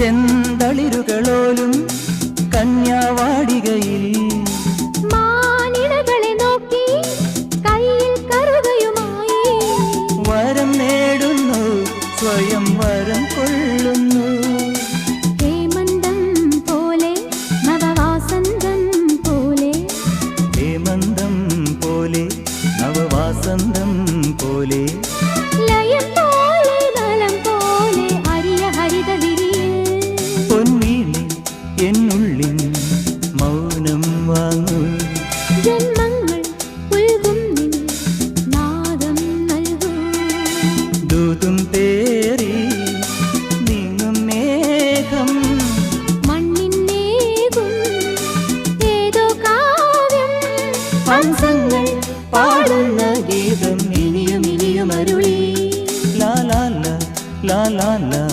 ചെന്തളിരുകളോലും കന്യാവാടികയിൽ മാനിടകളെ നോക്കി കയ്യിൽ കറുകയുമായി വരം നേടുന്നു സ്വയം വരം കൊള്ളുന്നു ഹേമന്തം പോലെ നവവാസന്തം പോലെ ഹേമന്തം പോലെ നവവാസന്തം പോലെ ലയം പോലെ നലം പോലെ അരിയ ഹരിത വിരിയിൽ പൊന്നീളി എന്നുള്ളിൽ മൗനം വാങ്ങൂ ജന്മങ്ങൾ ഉൽകും നിൻ നാദം നൽകൂ ദൂതും തേറി നീങ്ങും മേഘം മണ്ണിന്നേകും ഏതോ കാവ്യം ഹംസങ്ങൾ പാടുന്ന ഗീതം ഇനിയും ഇനിയും അരുളി ലാ ലാ ലാ ലാ ലാ ലാ